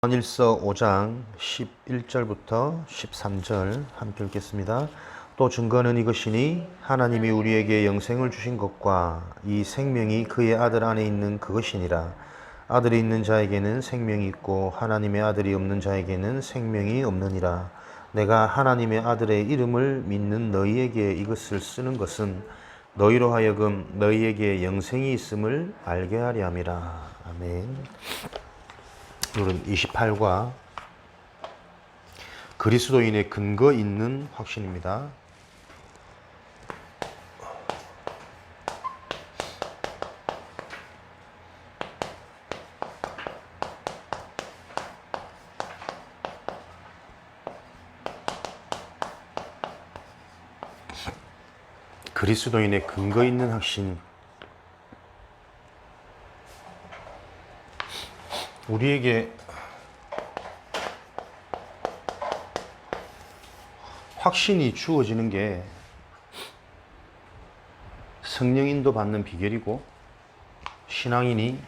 요한일서 5장 11절부터 13절 함께 읽겠습니다. 또 증거는 이것이니 하나님이 우리에게 영생을 주신 것과 이 생명이 그의 아들 안에 있는 그것이니라. 아들이 있는 자에게는 생명이 있고 하나님의 아들이 없는 자에게는 생명이 없느니라. 내가 하나님의 아들의 이름을 믿는 너희에게 이것을 쓰는 것은 너희로 하여금 너희에게 영생이 있음을 알게 하려 함이라. 아멘. 오늘은 28과 그리스도인의 근거 있는 확신입니다. 그리스도인의 근거 있는 확신. 우리에게 확신이 주어지는 게 성령 인도 받는 비결이고 신앙인이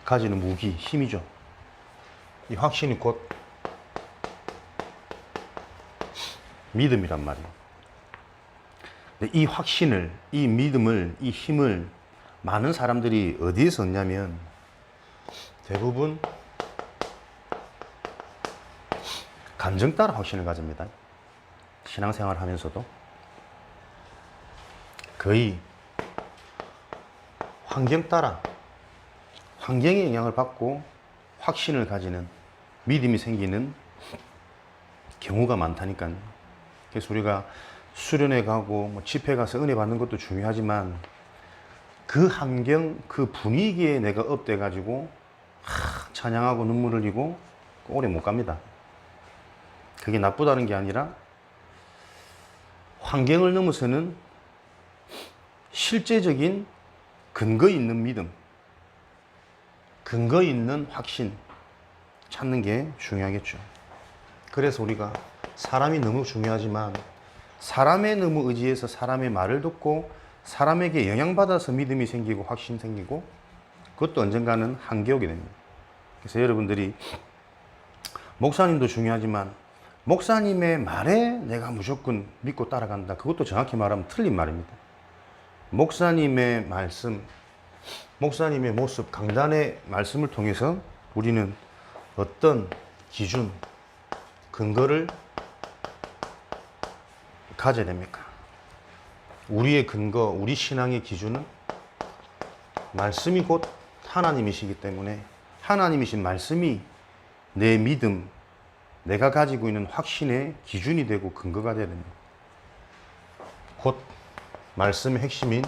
가지는 무기, 힘이죠. 이 확신이 곧 믿음이란 말이에요. 근데 이 확신을, 이 믿음을, 이 힘을 많은 사람들이 어디에서 얻냐면 대부분 감정 따라 확신을 가집니다. 신앙생활 하면서도 거의 환경 따라, 환경의 영향을 받고 확신을 가지는, 믿음이 생기는 경우가 많다니까요. 그래서 우리가 수련회 가고 집회 가서 은혜 받는 것도 중요하지만 그 환경, 그 분위기에 내가 업돼 가지고 찬양하고 눈물 흘리고 오래 못 갑니다. 그게 나쁘다는 게 아니라 환경을 넘어서는 실제적인 근거 있는 믿음, 근거 있는 확신 찾는 게 중요하겠죠. 그래서 우리가 사람이 너무 중요하지만 사람에 너무 의지해서 사람의 말을 듣고 사람에게 영향받아서 믿음이 생기고 확신 생기고 그것도 언젠가는 한계 오게 됩니다. 그래서 여러분들이 목사님도 중요하지만 목사님의 말에 내가 무조건 믿고 따라간다. 그것도 정확히 말하면 틀린 말입니다. 목사님의 말씀, 목사님의 모습, 강단의 말씀을 통해서 우리는 어떤 기준, 근거를 가져야 됩니까? 우리의 근거, 우리 신앙의 기준은 말씀이 곧 하나님이시기 때문에 하나님이신 말씀이 내 믿음, 내가 가지고 있는 확신의 기준이 되고 근거가 되야 됩니다. 곧 말씀의 핵심인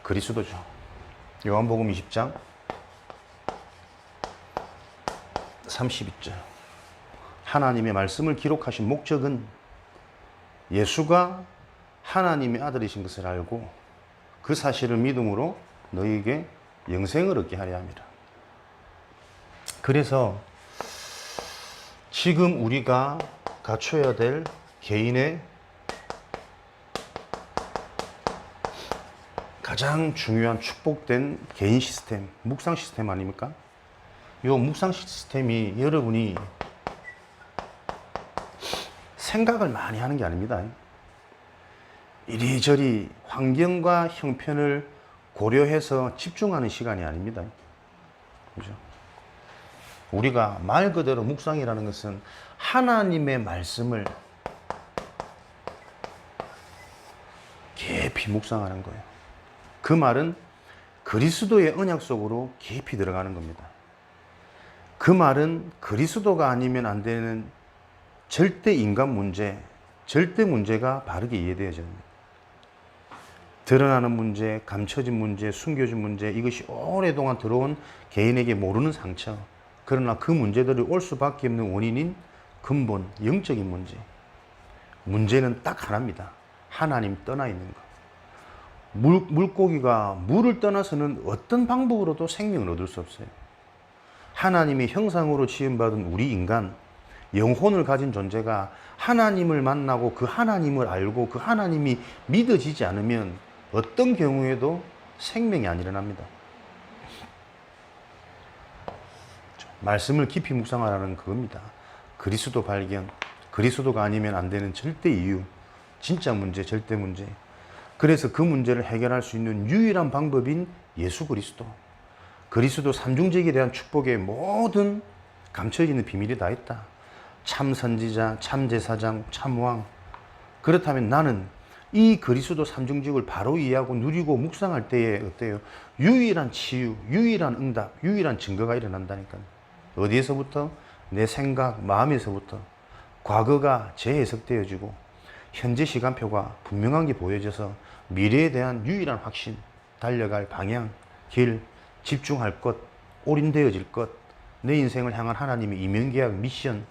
그리스도죠. 요한복음 20장 32절. 하나님의 말씀을 기록하신 목적은 예수가 하나님의 아들이신 것을 알고 그 사실을 믿음으로 너희에게 영생을 얻게 하려 함이라. 그래서 지금 우리가 갖춰야 될 개인의 가장 중요한 축복된 개인 시스템, 묵상 시스템 아닙니까? 이 묵상 시스템이 여러분이 생각을 많이 하는 게 아닙니다. 이리저리 환경과 형편을 고려해서 집중하는 시간이 아닙니다. 그죠? 우리가 말 그대로 묵상이라는 것은 하나님의 말씀을 깊이 묵상하는 거예요. 그 말은 그리스도의 언약 속으로 깊이 들어가는 겁니다. 그 말은 그리스도가 아니면 안 되는 절대 인간 문제, 절대 문제가 바르게 이해되어져야 합니다. 드러나는 문제, 감춰진 문제, 숨겨진 문제, 이것이 오랫동안 들어온 개인에게 모르는 상처. 그러나 그 문제들이 올 수밖에 없는 원인인 근본, 영적인 문제. 문제는 딱 하나입니다. 하나님 떠나 있는 것. 물고기가 물을 떠나서는 어떤 방법으로도 생명을 얻을 수 없어요. 하나님의 형상으로 지음받은 우리 인간, 영혼을 가진 존재가 하나님을 만나고 그 하나님을 알고 그 하나님이 믿어지지 않으면 어떤 경우에도 생명이 안 일어납니다. 말씀을 깊이 묵상하라는 그겁니다. 그리스도 발견, 그리스도가 아니면 안 되는 절대 이유, 진짜 문제, 절대 문제. 그래서 그 문제를 해결할 수 있는 유일한 방법인 예수 그리스도. 그리스도 삼중직에 대한 축복의 모든 감춰져 있는 비밀이 다 있다. 참 선지자, 참 제사장, 참 왕. 그렇다면 나는 이 그리스도 삼중직을 바로 이해하고 누리고 묵상할 때에 어때요? 유일한 치유, 유일한 응답, 유일한 증거가 일어난다니까요. 어디에서부터? 내 생각, 마음에서부터. 과거가 재해석되어지고 현재 시간표가 분명한 게 보여져서 미래에 대한 유일한 확신, 달려갈 방향, 길, 집중할 것, 올인되어질 것, 내 인생을 향한 하나님의 이면계약, 미션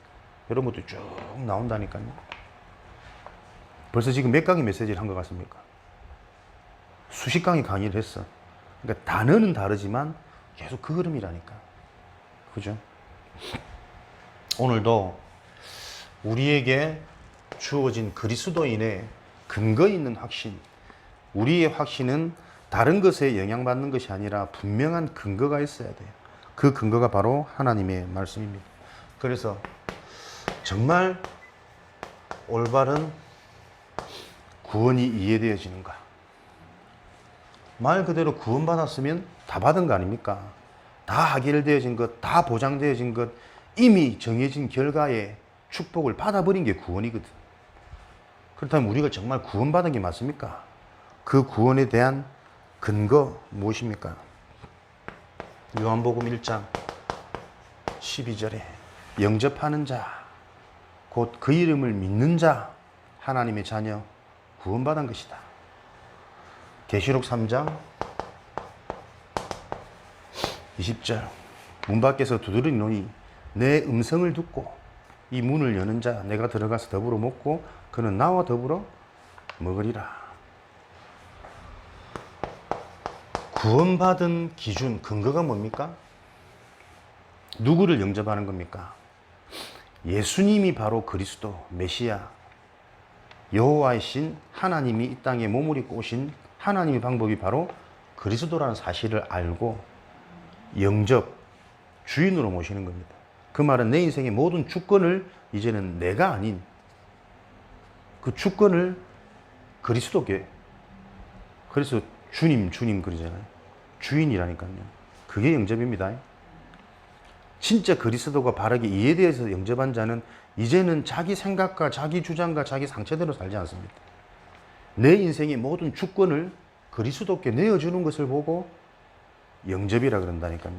이런 것도 쭉 나온다니까요. 벌써 지금 몇 강의 메시지를 한 것 같습니까? 수십 강의 강의를 했어. 그러니까 단어는 다르지만 계속 그 흐름이라니까. 그죠? 오늘도 우리에게 주어진 그리스도인의 근거 있는 확신, 우리의 확신은 다른 것에 영향받는 것이 아니라 분명한 근거가 있어야 돼요. 그 근거가 바로 하나님의 말씀입니다. 그래서 정말 올바른 구원이 이해되어지는가? 말 그대로 구원받았으면 다 받은 거 아닙니까? 다 해결되어진 것, 다 보장되어진 것, 이미 정해진 결과에 축복을 받아버린 게 구원이거든. 그렇다면 우리가 정말 구원받은 게 맞습니까? 그 구원에 대한 근거 무엇입니까? 요한복음 1장 12절에 영접하는 자, 곧 그 이름을 믿는 자, 하나님의 자녀, 구원받은 것이다. 계시록 3장 20절 문 밖에서 두드리노니 내 음성을 듣고 이 문을 여는 자 내가 들어가서 더불어 먹고 그는 나와 더불어 먹으리라. 구원받은 기준, 근거가 뭡니까? 누구를 영접하는 겁니까? 예수님이 바로 그리스도, 메시아, 여호와의 신, 하나님이 이 땅에 몸을 입고 오신 하나님의 방법이 바로 그리스도라는 사실을 알고 영접, 주인으로 모시는 겁니다. 그 말은 내 인생의 모든 주권을 이제는 내가 아닌 그 주권을 그리스도께, 그래서 주님 그러잖아요. 주인이라니까요. 그게 영접입니다. 진짜 그리스도가 바르게 이해되어서 영접한 자는 이제는 자기 생각과 자기 주장과 자기 상처대로 살지 않습니다. 내 인생의 모든 주권을 그리스도께 내어주는 것을 보고 영접이라 그런다니까요.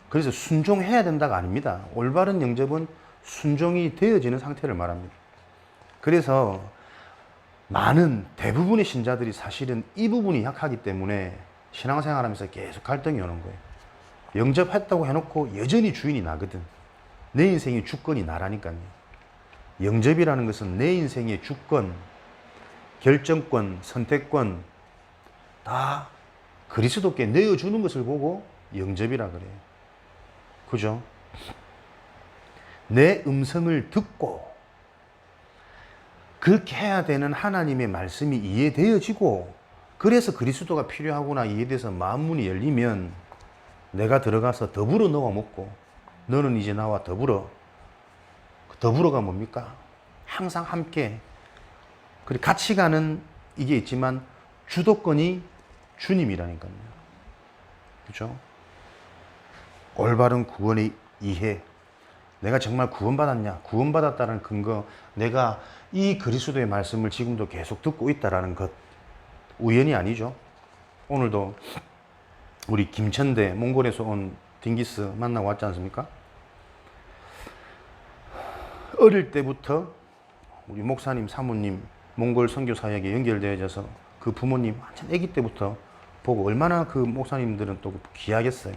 그래서 순종해야 된다가 아닙니다. 올바른 영접은 순종이 되어지는 상태를 말합니다. 그래서 많은 대부분의 신자들이 사실은 이 부분이 약하기 때문에 신앙생활하면서 계속 갈등이 오는 거예요. 영접했다고 해놓고 여전히 주인이 나거든. 내 인생의 주권이 나라니까요. 영접이라는 것은 내 인생의 주권, 결정권, 선택권 다 그리스도께 내어주는 것을 보고 영접이라 그래요. 그죠? 내 음성을 듣고 그렇게 해야 되는 하나님의 말씀이 이해되어지고 그래서 그리스도가 필요하구나 이해돼서 마음문이 열리면 내가 들어가서 더불어 너와 먹고 너는 이제 나와 더불어가 뭡니까? 항상 함께 그리고 같이 가는 이게 있지만 주도권이 주님이라니까요. 그렇죠? 올바른 구원의 이해, 내가 정말 구원받았냐? 구원받았다는 근거, 내가 이 그리스도의 말씀을 지금도 계속 듣고 있다라는 것, 우연이 아니죠. 오늘도 우리 김천대 몽골에서 온 딩기스 만나고 왔지 않습니까? 어릴 때부터 우리 목사님, 사모님, 몽골 선교 사역에 연결되어져서 그 부모님 완전 아기 때부터 보고 얼마나 그 목사님들은 또 귀하겠어요.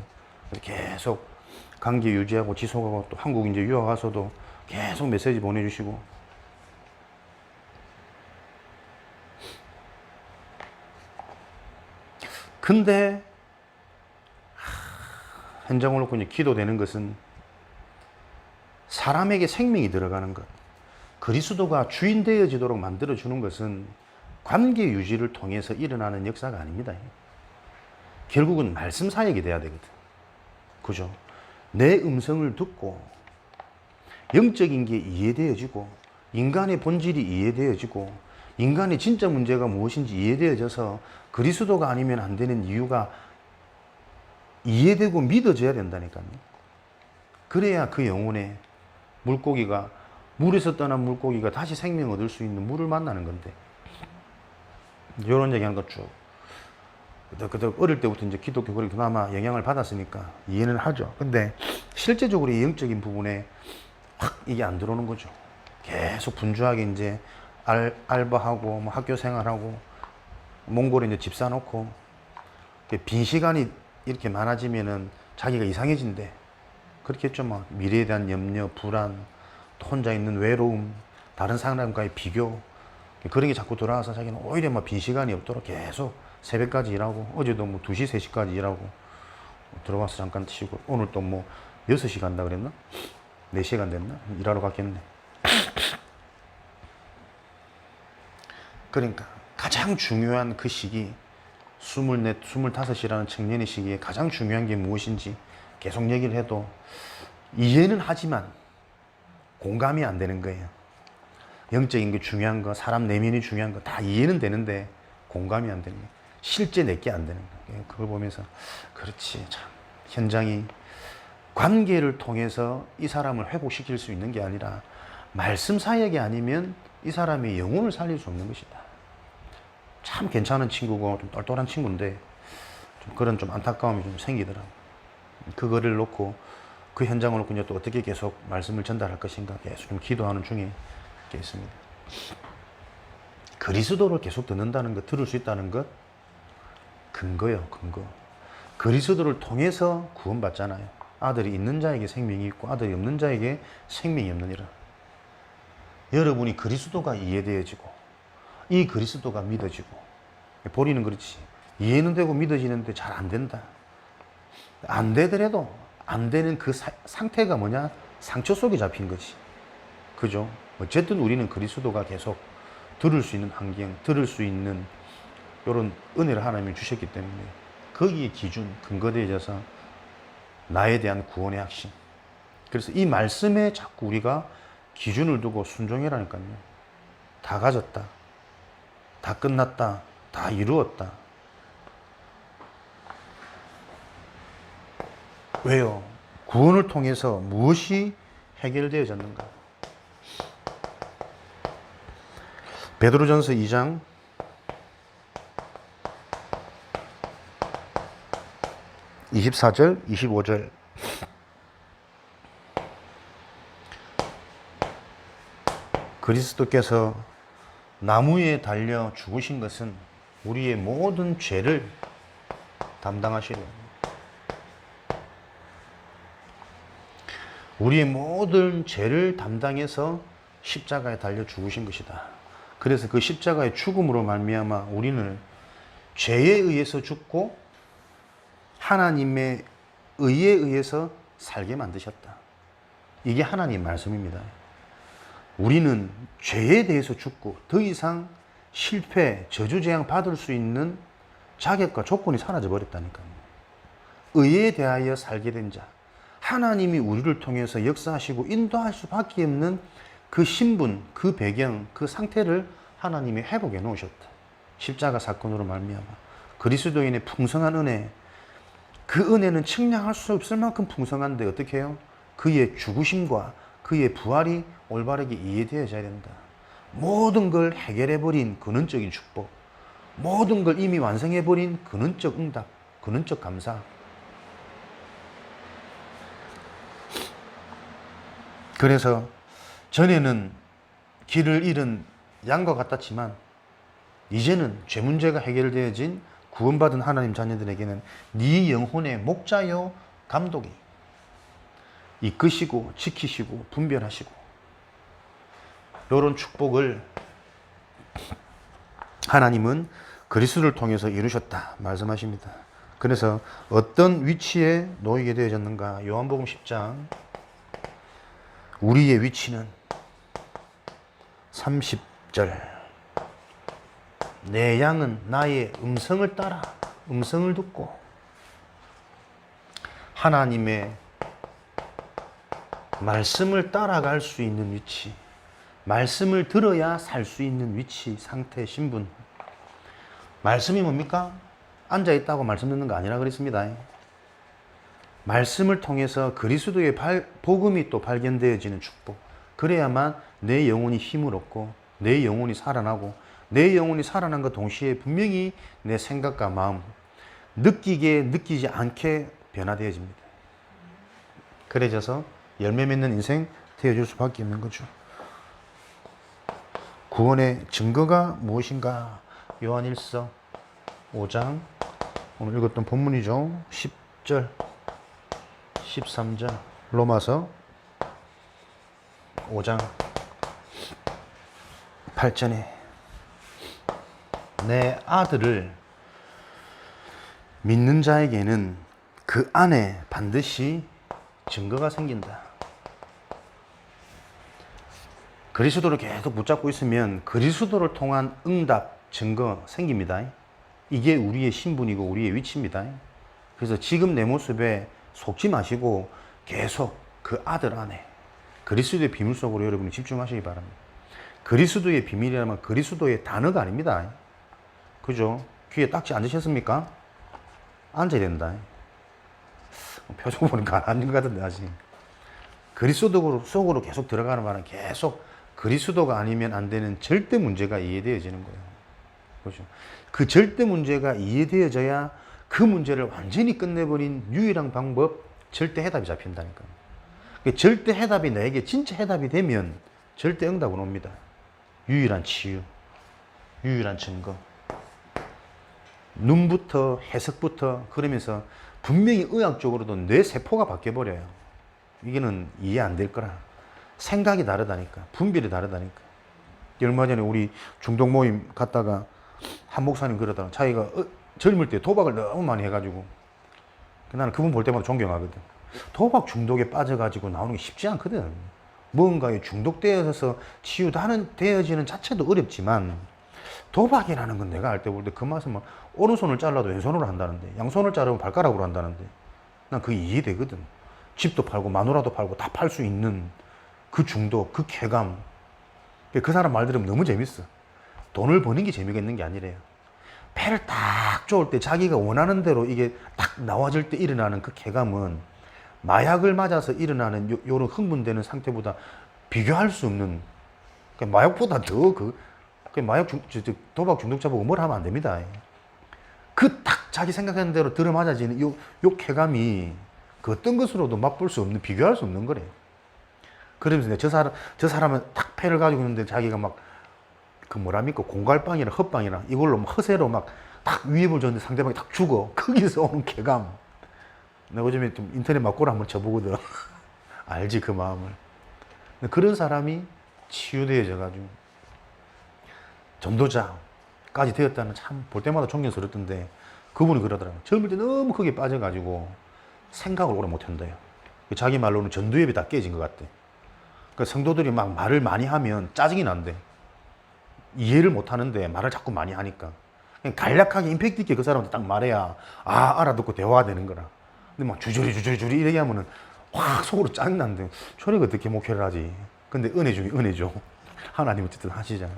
계속 관계 유지하고 지속하고 또 한국 이제 유학 가서도 계속 메시지 보내주시고. 근데 현장을 놓고 이제 기도되는 것은 사람에게 생명이 들어가는 것, 그리스도가 주인 되어지도록 만들어주는 것은 관계 유지를 통해서 일어나는 역사가 아닙니다. 결국은 말씀 사역이 돼야 되거든. 그죠? 내 음성을 듣고 영적인 게 이해되어지고 인간의 본질이 이해되어지고 인간의 진짜 문제가 무엇인지 이해되어져서 그리스도가 아니면 안 되는 이유가 이해되고 믿어져야 된다니까요. 그래야 그 영혼에 물고기가, 물에서 떠난 물고기가 다시 생명 얻을 수 있는 물을 만나는 건데, 이런 얘기하는 것 쭉 그덕그덕 어릴 때부터 이제 기독교 그렇게 그나마 영향을 받았으니까 이해는 하죠. 근데 실제적으로 이 영적인 부분에 확 이게 안 들어오는 거죠. 계속 분주하게 이제 알바하고 뭐 학교 생활하고 몽골에 이제 집 사놓고 빈 시간이 이렇게 많아지면은 자기가 이상해진대. 그렇겠죠. 막 미래에 대한 염려, 불안, 또 혼자 있는 외로움, 다른 사람과의 비교, 그런 게 자꾸 들어와서 자기는 오히려 막 빈 시간이 없도록 계속 새벽까지 일하고, 어제도 뭐 2시, 3시까지 일하고, 들어가서 잠깐 쉬고, 오늘 또 뭐 6시 간다 그랬나? 4시간 됐나? 일하러 갔겠네. 그러니까 가장 중요한 그 시기, 24, 25이라는 청년의 시기에 가장 중요한 게 무엇인지 계속 얘기를 해도 이해는 하지만 공감이 안 되는 거예요. 영적인 게 중요한 거, 사람 내면이 중요한 거 다 이해는 되는데 공감이 안 되는 거예요. 실제 내게 안 되는 거예요. 그걸 보면서 그렇지, 참 현장이 관계를 통해서 이 사람을 회복시킬 수 있는 게 아니라 말씀 사역이 아니면 이 사람의 영혼을 살릴 수 없는 것이다. 참 괜찮은 친구고 좀 똘똘한 친구인데 좀 그런 좀 안타까움이 좀 생기더라고요. 그거를 놓고 그 현장을 놓고 이제 또 어떻게 계속 말씀을 전달할 것인가 계속 좀 기도하는 중에 있습니다. 그리스도를 계속 듣는다는 것, 들을 수 있다는 것, 근거요, 근거. 그리스도를 통해서 구원받잖아요. 아들이 있는 자에게 생명이 있고 아들이 없는 자에게 생명이 없느니라. 여러분이 그리스도가 이해되어지고 이 그리스도가 믿어지고, 본인은 그렇지 이해는 되고 믿어지는데 잘 안 된다. 안 되더라도 안 되는 그 상태가 뭐냐? 상처 속에 잡힌 거지. 그죠? 어쨌든 우리는 그리스도가 계속 들을 수 있는 환경, 들을 수 있는 이런 은혜를 하나님이 주셨기 때문에 거기에 기준, 근거되어져서 나에 대한 구원의 확신. 그래서 이 말씀에 자꾸 우리가 기준을 두고 순종해라니까요. 다 가졌다. 다 끝났다. 다 이루었다. 왜요? 구원을 통해서 무엇이 해결되어졌는가? 베드로전서 2장 24절, 25절. 그리스도께서 나무에 달려 죽으신 것은 우리의 모든 죄를 담당하시려. 우리의 모든 죄를 담당해서 십자가에 달려 죽으신 것이다. 그래서 그 십자가의 죽음으로 말미암아 우리는 죄에 의해서 죽고 하나님의 의에 의해서 살게 만드셨다. 이게 하나님 말씀입니다. 우리는 죄에 대해서 죽고 더 이상 실패, 저주재앙 받을 수 있는 자격과 조건이 사라져 버렸다니까요. 의에 대하여 살게 된 자, 하나님이 우리를 통해서 역사하시고 인도할 수밖에 없는 그 신분, 그 배경, 그 상태를 하나님이 회복해 놓으셨다. 십자가 사건으로 말미암아 그리스도인의 풍성한 은혜, 그 은혜는 측량할 수 없을 만큼 풍성한데 어떻게 해요? 그의 죽으심과 그의 부활이 올바르게 이해되어져야 된다. 모든 걸 해결해버린 근원적인 축복, 모든 걸 이미 완성해버린 근원적 응답, 근원적 감사. 그래서 전에는 길을 잃은 양과 같았지만 이제는 죄 문제가 해결되어진 구원받은 하나님 자녀들에게는 네 영혼의 목자요 감독이 이끄시고 지키시고 분별하시고, 이런 축복을 하나님은 그리스도를 통해서 이루셨다 말씀하십니다. 그래서 어떤 위치에 놓이게 되어졌는가? 요한복음 10장 우리의 위치는 30절, 내 양은 나의 음성을 따라 음성을 듣고 하나님의 말씀을 따라갈 수 있는 위치, 말씀을 들어야 살 수 있는 위치, 상태, 신분. 말씀이 뭡니까? 앉아있다고 말씀 듣는 거 아니라 그랬습니다. 말씀을 통해서 그리스도의 복음이 또 발견되어지는 축복. 그래야만 내 영혼이 힘을 얻고 내 영혼이 살아나고 내 영혼이 살아난 것 동시에 분명히 내 생각과 마음 느끼지 않게 변화되어집니다. 그래져서 열매 맺는 인생 되어줄 수밖에 없는 거죠. 구원의 증거가 무엇인가? 요한일서 5장 오늘 읽었던 본문이죠. 10절 13절 로마서 5장 8절에 내 아들을 믿는 자에게는 그 안에 반드시 증거가 생긴다. 그리스도를 계속 붙잡고 있으면 그리스도를 통한 응답, 증거 생깁니다. 이게 우리의 신분이고 우리의 위치입니다. 그래서 지금 내 모습에 속지 마시고 계속 그 아들 안에 그리스도의 비밀 속으로 여러분이 집중하시기 바랍니다. 그리스도의 비밀이라면 그리스도의 단어가 아닙니다. 그죠? 귀에 딱지 앉으셨습니까? 앉아야 된다. 표정 보니까 안 앉은 것 같은데 아직. 그리스도 속으로 계속 들어가는 말은 계속 그리스도가 아니면 안 되는 절대 문제가 이해되어지는 거예요. 그죠? 그 절대 문제가 이해되어져야 그 문제를 완전히 끝내버린 유일한 방법, 절대 해답이 잡힌다니까. 절대 해답이 나에게 진짜 해답이 되면 절대 응답은 옵니다. 유일한 치유, 유일한 증거. 눈부터 해석부터 그러면서 분명히 의학적으로도 뇌 세포가 바뀌어버려요. 이게는 이해 안 될 거라. 생각이 다르다니까. 분별이 다르다니까. 얼마 전에 우리 중독 모임 갔다가 한 목사님 그러더라. 자기가 젊을 때 도박을 너무 많이 해가지고 나는 그분 볼 때마다 존경하거든. 도박 중독에 빠져가지고 나오는 게 쉽지 않거든. 뭔가에 중독되어서 치유되어지는 자체도 어렵지만 도박이라는 건 내가 알 때 볼 때 그 맛은 막 오른손을 잘라도 왼손으로 한다는데 양손을 자르면 발가락으로 한다는데 난 그게 이해되거든. 집도 팔고 마누라도 팔고 다 팔 수 있는 그 중독, 그 쾌감. 그 사람 말 들으면 너무 재밌어. 돈을 버는 게 재미가 있는 게 아니래요. 패를 딱 좋을 때 자기가 원하는 대로 이게 딱 나와질 때 일어나는 그 쾌감은 마약을 맞아서 일어나는 요런 흥분되는 상태보다 비교할 수 없는, 그러니까 마약보다 더 도박 중독자 보고 뭘 하면 안 됩니다. 그 딱 자기 생각하는 대로 들어맞아지는 요 쾌감이 그 어떤 것으로도 맛볼 수 없는, 비교할 수 없는 거래. 그러면서 저 사람은 딱 패를 가지고 있는데 자기가 막 그 뭐랍니까? 공갈빵이나 헛빵이나 이걸로 막 허세로 막 딱 위협을 줬는데 상대방이 딱 죽어. 거기서 오는 쾌감. 내가 요즘에 좀 인터넷 막고를 한번 쳐보거든. 알지, 그 마음을. 그런 사람이 치유되어져가지고 전도자까지 되었다는 참 볼 때마다 존경스럽던데 그분이 그러더라고요. 젊을 때 너무 거기에 빠져가지고 생각을 오래 못한대요. 자기 말로는 전두엽이 다 깨진 것 같대. 그러니까 성도들이 막 말을 많이 하면 짜증이 난대. 이해를 못 하는데 말을 자꾸 많이 하니까. 그냥 간략하게 임팩트 있게 그 사람한테 딱 말해야 알아듣고 대화가 되는 거라. 근데 막 주저리 이렇게 하면은 확 속으로 짜증난대. 저리가 어떻게 목회를 하지. 근데 은혜 중에 은혜죠. 하나님 어쨌든 하시잖아.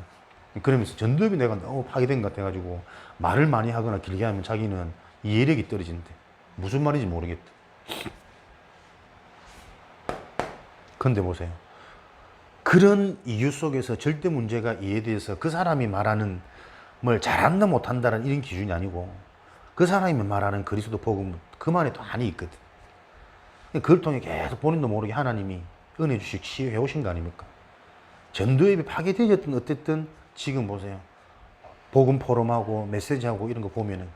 그러면서 전두엽이 내가 너무 파괴된 것 같아가지고 말을 많이 하거나 길게 하면 자기는 이해력이 떨어진대. 무슨 말인지 모르겠대. 근데 보세요. 그런 이유 속에서 절대 문제가 이해돼서 그 사람이 말하는 뭘 잘한다 못한다는 이런 기준이 아니고 그 사람이 말하는 그리스도 복음 그만에 또 한이 있거든. 그걸 통해 계속 본인도 모르게 하나님이 은혜 주시고 치유해 오신 거 아닙니까? 전도협이 파괴되었든 어쨌든 지금 보세요. 복음 포럼하고 메시지하고 이런 거 보면은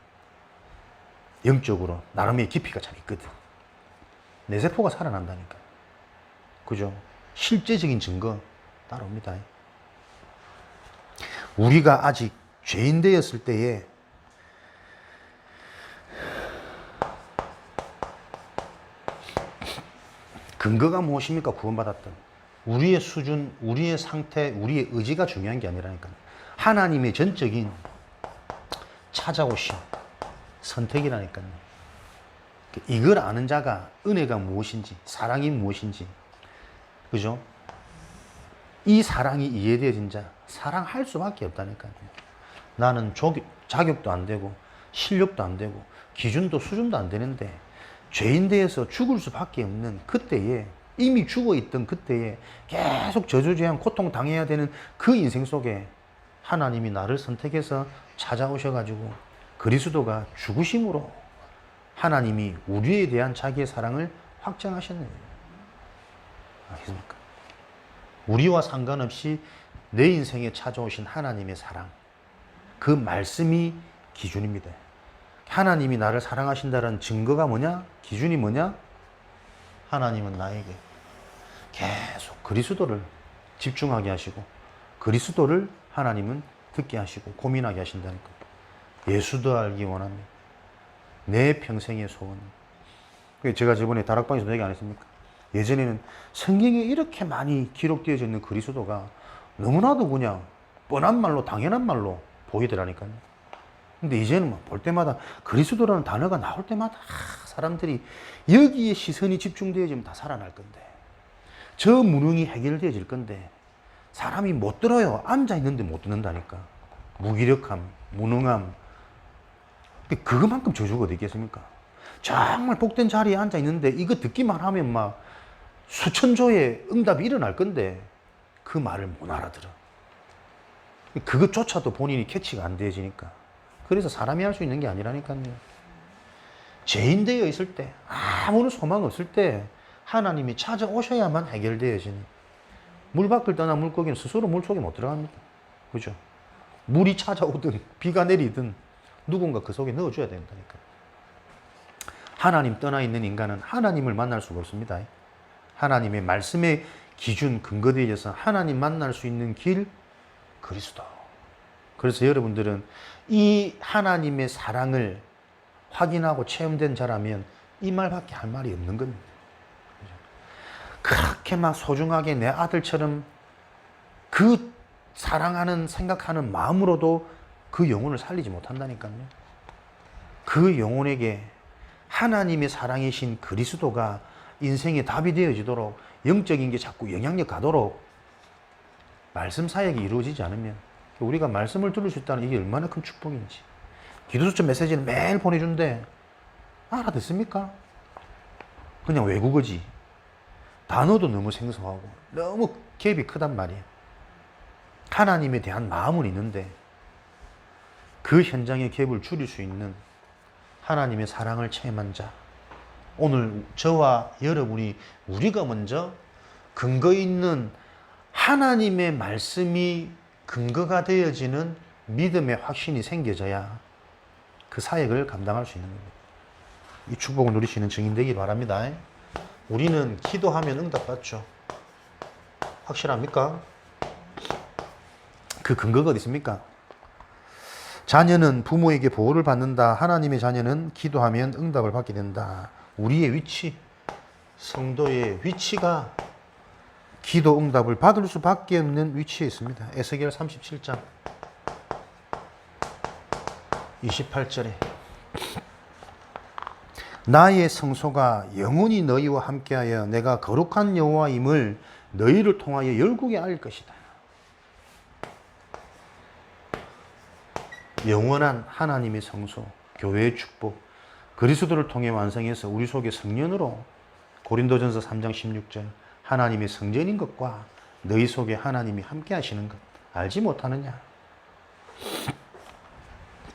영적으로 나름의 깊이가 참 있거든. 내 세포가 살아난다니까. 그죠? 실제적인 증거 따라옵니다. 우리가 아직 죄인 되었을 때에 근거가 무엇입니까? 구원받았던 우리의 수준, 우리의 상태, 우리의 의지가 중요한 게 아니라니까. 하나님의 전적인 찾아오심, 선택이라니까요. 이걸 아는 자가 은혜가 무엇인지, 사랑이 무엇인지, 그죠? 이 사랑이 이해되어진 자, 사랑할 수밖에 없다니까요. 나는 자격도 안 되고 실력도 안 되고 기준도 수준도 안 되는데 죄인 되어서 죽을 수밖에 없는 그때에, 이미 죽어있던 그때에 계속 저주제한 고통 당해야 되는 그 인생 속에 하나님이 나를 선택해서 찾아오셔가지고 그리스도가 죽으심으로 하나님이 우리에 대한 자기의 사랑을 확정하셨네요. 알겠습니까? 우리와 상관없이 내 인생에 찾아오신 하나님의 사랑, 그 말씀이 기준입니다. 하나님이 나를 사랑하신다는 증거가 뭐냐? 기준이 뭐냐? 하나님은 나에게 계속 그리스도를 집중하게 하시고 그리스도를 하나님은 듣게 하시고 고민하게 하신다니까. 예수도 알기 원합니다. 내 평생의 소원. 제가 저번에 다락방에서 얘기 안 했습니까? 예전에는 성경에 이렇게 많이 기록되어져 있는 그리스도가 너무나도 그냥 뻔한 말로 당연한 말로 보이더라니까요. 근데 이제는 볼 때마다 그리스도라는 단어가 나올 때마다 사람들이 여기에 시선이 집중되어지면 다 살아날 건데, 저 무능이 해결되어질 건데 사람이 못 들어요. 앉아있는데 못 듣는다니까. 무기력함, 무능함. 그것만큼 저주가 어디 있겠습니까? 정말 복된 자리에 앉아있는데 이거 듣기만 하면 막 수천조의 응답이 일어날 건데 그 말을 못 알아들어. 그것조차도 본인이 캐치가 안 되어지니까. 그래서 사람이 할 수 있는 게 아니라니까요. 죄인 되어 있을 때, 아무런 소망 없을 때 하나님이 찾아오셔야만 해결되어지는. 물 밖을 떠나 물고기는 스스로 물 속에 못 들어갑니다. 그죠? 물이 찾아오든 비가 내리든 누군가 그 속에 넣어줘야 된다니까. 하나님 떠나 있는 인간은 하나님을 만날 수가 없습니다. 하나님의 말씀의 기준, 근거되어서 하나님 만날 수 있는 길, 그리스도. 그래서 여러분들은 이 하나님의 사랑을 확인하고 체험된 자라면 이 말밖에 할 말이 없는 겁니다. 그렇게 막 소중하게 내 아들처럼 그 사랑하는, 생각하는 마음으로도 그 영혼을 살리지 못한다니까요. 그 영혼에게 하나님의 사랑이신 그리스도가 인생의 답이 되어지도록, 영적인 게 자꾸 영향력 가도록 말씀 사역이 이루어지지 않으면, 우리가 말씀을 들을 수 있다는 이게 얼마나 큰 축복인지. 기도수첩 메시지는 매일 보내준대. 알아듣습니까? 그냥 외국어지. 단어도 너무 생소하고 너무 갭이 크단 말이야. 하나님에 대한 마음은 있는데 그 현장의 갭을 줄일 수 있는 하나님의 사랑을 체험한 자, 오늘 저와 여러분이 우리가 먼저 근거 있는 하나님의 말씀이 근거가 되어지는 믿음의 확신이 생겨져야 그 사역을 감당할 수 있는 겁니다. 이 축복을 누리시는 증인 되기 바랍니다. 우리는 기도하면 응답받죠. 확실합니까? 그 근거가 어디 있습니까? 자녀는 부모에게 보호를 받는다. 하나님의 자녀는 기도하면 응답을 받게 된다. 우리의 위치, 성도의 위치가 기도 응답을 받을 수밖에 없는 위치에 있습니다. 에스겔 37장 28절에 나의 성소가 영원히 너희와 함께하여 내가 거룩한 여호와임을 너희를 통하여 열국에 알릴 것이다. 영원한 하나님의 성소, 교회의 축복, 그리스도를 통해 완성해서 우리 속에 성년으로, 고린도전서 3장 16절 하나님의 성전인 것과 너희 속에 하나님이 함께 하시는 것 알지 못하느냐?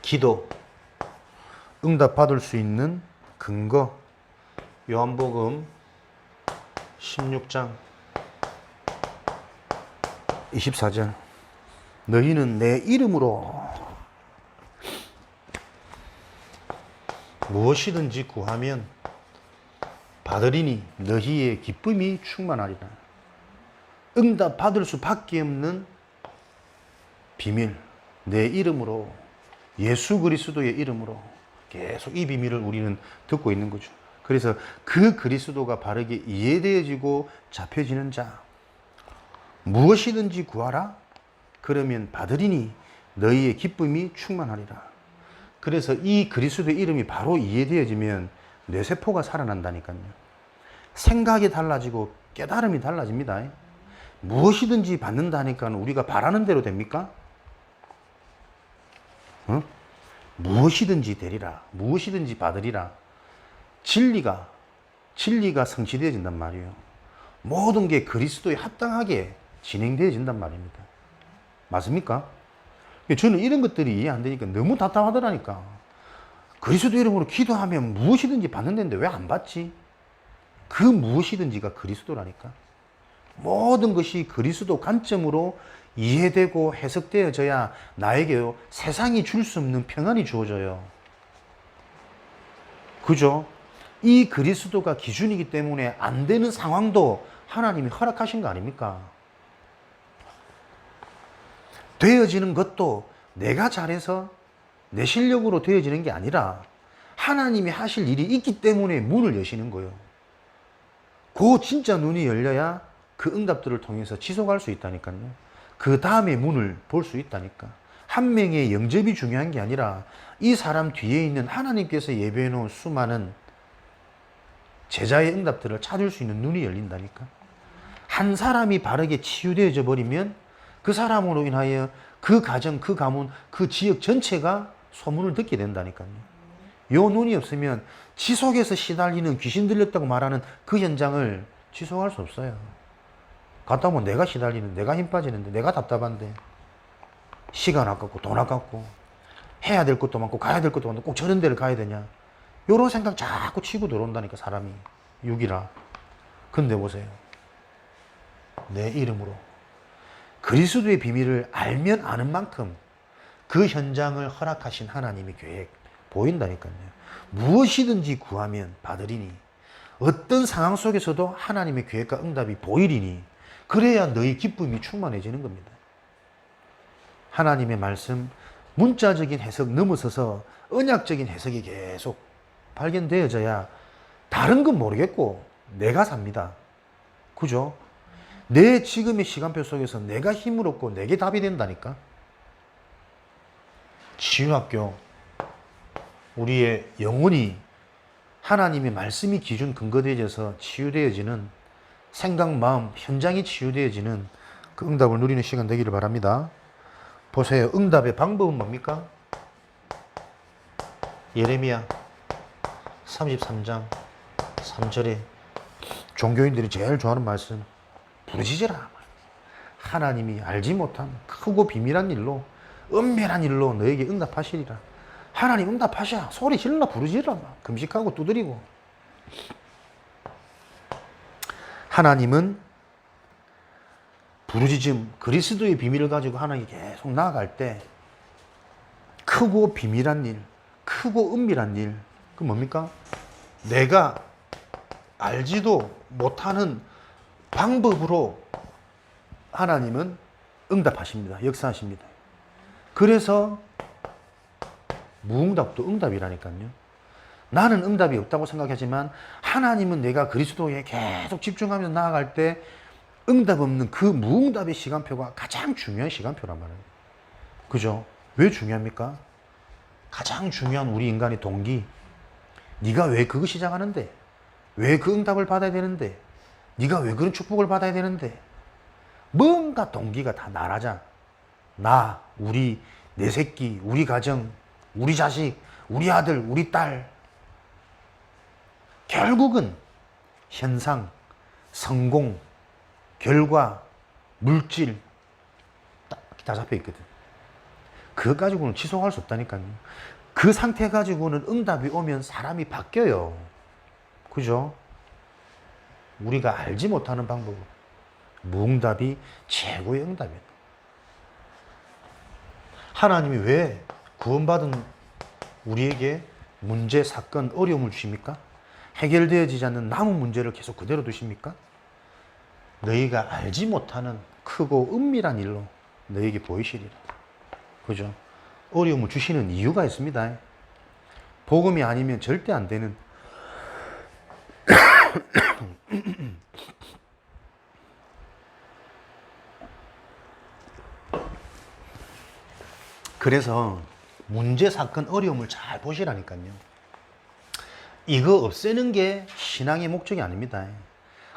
기도 응답 받을 수 있는 근거, 요한복음 16장 24절 너희는 내 이름으로 무엇이든지 구하면 받으리니 너희의 기쁨이 충만하리라. 응답 받을 수밖에 없는 비밀, 내 이름으로, 예수 그리스도의 이름으로 계속 이 비밀을 우리는 듣고 있는 거죠. 그래서 그 그리스도가 바르게 이해되어지고 잡혀지는 자, 무엇이든지 구하라 그러면 받으리니 너희의 기쁨이 충만하리라. 그래서 이 그리스도의 이름이 바로 이해되어지면 뇌세포가 살아난다니까요. 생각이 달라지고 깨달음이 달라집니다. 무엇이든지 받는다니까 우리가 바라는 대로 됩니까? 어? 무엇이든지 되리라. 무엇이든지 받으리라. 진리가 성취되어진단 말이에요. 모든 게 그리스도에 합당하게 진행되어진단 말입니다. 맞습니까? 저는 이런 것들이 이해 안 되니까 너무 답답하더라니까. 그리스도 이름으로 기도하면 무엇이든지 받는다는데 왜 안 받지? 그 무엇이든지가 그리스도라니까. 모든 것이 그리스도 관점으로 이해되고 해석되어져야 나에게 세상이 줄 수 없는 평안이 주어져요. 그죠? 이 그리스도가 기준이기 때문에 안 되는 상황도 하나님이 허락하신 거 아닙니까? 되어지는 것도 내가 잘해서 내 실력으로 되어지는 게 아니라 하나님이 하실 일이 있기 때문에 문을 여시는 거예요. 그 진짜 눈이 열려야 그 응답들을 통해서 지속할 수 있다니까요. 그 다음에 문을 볼 수 있다니까. 한 명의 영접이 중요한 게 아니라 이 사람 뒤에 있는 하나님께서 예배해 놓은 수많은 제자의 응답들을 찾을 수 있는 눈이 열린다니까. 한 사람이 바르게 치유되어져 버리면 그 사람으로 인하여 그 가정, 그 가문, 그 지역 전체가 소문을 듣게 된다니까요. 요 눈이 없으면 지속해서 시달리는 귀신 들렸다고 말하는 그 현장을 지속할 수 없어요. 갔다 오면 내가 시달리는데, 내가 힘 빠지는데, 내가 답답한데, 시간 아깝고 돈 아깝고 해야 될 것도 많고 가야 될 것도 많고 꼭 저런 데를 가야 되냐, 요런 생각 자꾸 치고 들어온다니까. 사람이 육이라. 근데 보세요, 내 이름으로 그리스도의 비밀을 알면 아는 만큼 그 현장을 허락하신 하나님의 계획 보인다니까요. 무엇이든지 구하면 받으리니, 어떤 상황 속에서도 하나님의 계획과 응답이 보이리니, 그래야 너희 기쁨이 충만해지는 겁니다. 하나님의 말씀, 문자적인 해석 넘어서서 언약적인 해석이 계속 발견되어져야 다른 건 모르겠고 내가 삽니다. 그죠? 내 지금의 시간표 속에서 내가 힘을 얻고 내게 답이 된다니까. 치유학교, 우리의 영혼이 하나님의 말씀이 기준 근거되어져서 치유되어지는 생각, 마음, 현장이 치유되어지는 그 응답을 누리는 시간 되기를 바랍니다. 보세요. 응답의 방법은 뭡니까? 예레미야 33장 3절에 종교인들이 제일 좋아하는 말씀, 부르짖으라. 하나님이 알지 못한 크고 비밀한 일로, 은밀한 일로 너에게 응답하시리라. 하나님 응답하셔. 소리 질러 부르짖으라. 금식하고 두드리고. 하나님은 부르짖음, 그리스도의 비밀을 가지고 하나님이 계속 나아갈 때 크고 비밀한 일, 크고 은밀한 일, 그 뭡니까? 내가 알지도 못하는 방법으로 하나님은 응답하십니다. 역사하십니다. 그래서 무응답도 응답이라니까요. 나는 응답이 없다고 생각하지만 하나님은 내가 그리스도에 계속 집중하면서 나아갈 때 응답 없는 그 무응답의 시간표가 가장 중요한 시간표란 말이에요. 그죠? 왜 중요합니까? 가장 중요한 우리 인간의 동기. 네가 왜 그거 시작하는데? 왜 그 응답을 받아야 되는데? 네가 왜 그런 축복을 받아야 되는데? 뭔가 동기가 다 나라자. 나, 우리, 내 새끼, 우리 가정, 우리 자식, 우리 아들, 우리 딸. 결국은 현상, 성공, 결과, 물질 다 잡혀 있거든. 그거 가지고는 지속할 수 없다니까요. 그 상태 가지고는 응답이 오면 사람이 바뀌어요. 그죠? 우리가 알지 못하는 방법, 무응답이 최고의 응답이에요. 하나님이 왜 구원받은 우리에게 문제, 사건, 어려움을 주십니까? 해결되어지지 않는 남은 문제를 계속 그대로 두십니까? 너희가 알지 못하는 크고 은밀한 일로 너희에게 보이시리라. 그죠? 어려움을 주시는 이유가 있습니다. 복음이 아니면 절대 안 되는. 그래서 문제, 사건, 어려움을 잘 보시라니까요. 이거 없애는 게 신앙의 목적이 아닙니다.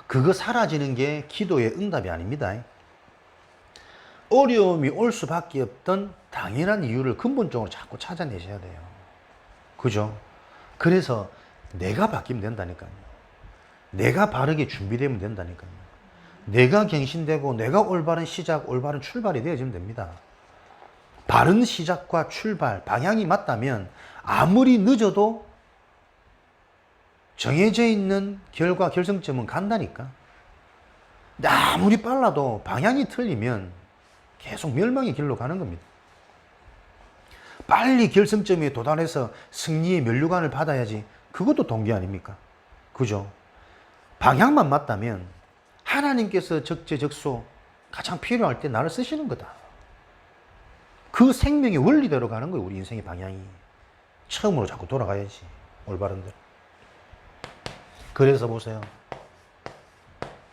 그거 사라지는 게 기도의 응답이 아닙니다. 어려움이 올 수밖에 없던 당연한 이유를 근본적으로 자꾸 찾아내셔야 돼요. 그죠? 그래서 내가 바뀌면 된다니까요. 내가 바르게 준비되면 된다니까요. 내가 갱신되고 내가 올바른 시작, 올바른 출발이 되어지면 됩니다. 바른 시작과 출발, 방향이 맞다면 아무리 늦어도 정해져 있는 결과, 결승점은 간다니까. 근데 아무리 빨라도 방향이 틀리면 계속 멸망의 길로 가는 겁니다. 빨리 결승점에 도달해서 승리의 면류관을 받아야지. 그것도 동기 아닙니까? 그죠? 방향만 맞다면 하나님께서 적재적소 가장 필요할 때 나를 쓰시는 거다. 그 생명의 원리대로 가는 거예요. 우리 인생의 방향이. 처음으로 자꾸 돌아가야지. 올바른 대로. 그래서 보세요.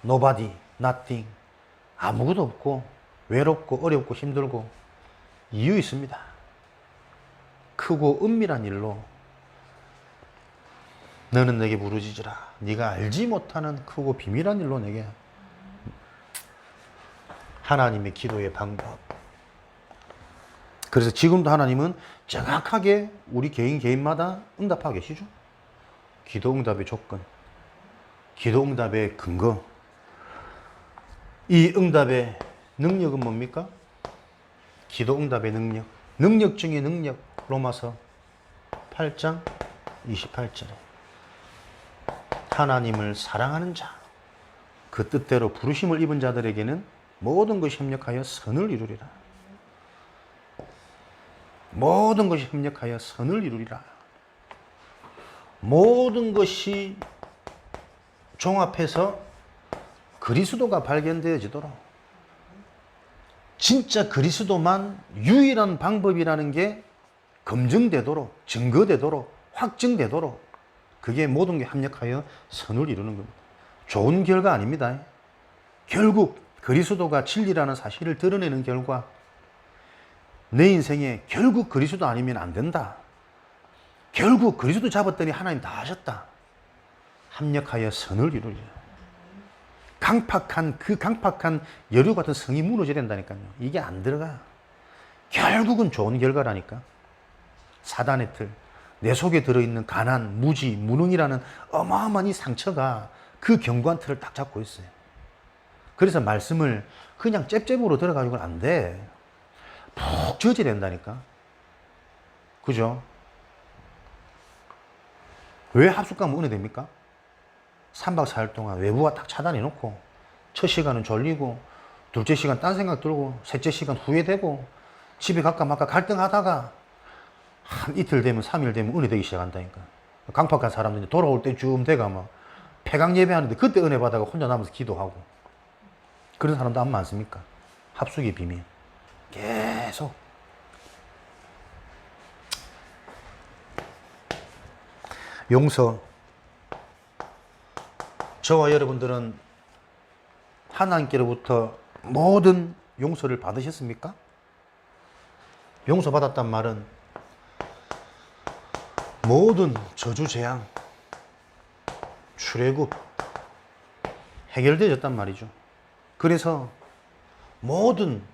Nobody, nothing. 아무것도 없고 외롭고 어렵고 힘들고 이유 있습니다. 크고 은밀한 일로 너는 내게 부르짖으라. 네가 알지 못하는 크고 비밀한 일로 내게. 하나님의 기도의 방법. 그래서 지금도 하나님은 정확하게 우리 개인마다 응답하고 계시죠. 기도 응답의 조건, 기도 응답의 근거. 이 응답의 능력은 뭡니까? 기도 응답의 능력. 능력 중에 능력. 로마서 8장 28절에 하나님을 사랑하는 자, 그 뜻대로 부르심을 입은 자들에게는 모든 것이 협력하여 선을 이루리라. 모든 것이 협력하여 선을 이루리라. 모든 것이 종합해서 그리스도가 발견되어지도록, 진짜 그리스도만 유일한 방법이라는 게 검증되도록, 증거되도록, 확증되도록, 그게 모든 게 합력하여 선을 이루는 겁니다. 좋은 결과 아닙니다. 결국 그리스도가 진리라는 사실을 드러내는 결과, 내 인생에 결국 그리스도 아니면 안 된다. 결국 그리스도 잡았더니 하나님 다 하셨다. 합력하여 선을 이루리라. 강팍한 여류 같은 성이 무너져야 된다니까요. 이게 안 들어가. 결국은 좋은 결과라니까. 사단의 틀, 내 속에 들어있는 가난, 무지, 무능이라는 어마어마한 이 상처가 그 견고한 틀을 딱 잡고 있어요. 그래서 말씀을 그냥 잽잽으로 들어가지고는 안 돼. 푹 젖어야 된다니까. 그죠? 왜 합숙 가면 은혜됩니까? 3박 4일 동안 외부와 딱 차단해놓고 첫 시간은 졸리고 둘째 시간 딴 생각 들고 셋째 시간 후회되고 집에 갈까 말까 갈등하다가 한 이틀 되면 3일 되면 은혜되기 시작한다니까. 강팍한 사람들이 돌아올 때쯤 돼가 막 폐강 예배하는데 그때 은혜 받아가 혼자 남아서 기도하고 그런 사람도 안 많습니까? 합숙의 비밀. 계속. 용서. 저와 여러분들은 하나님께로부터 모든 용서를 받으셨습니까? 용서받았단 말은 모든 저주, 재앙, 출애굽 해결되었단 말이죠. 그래서 모든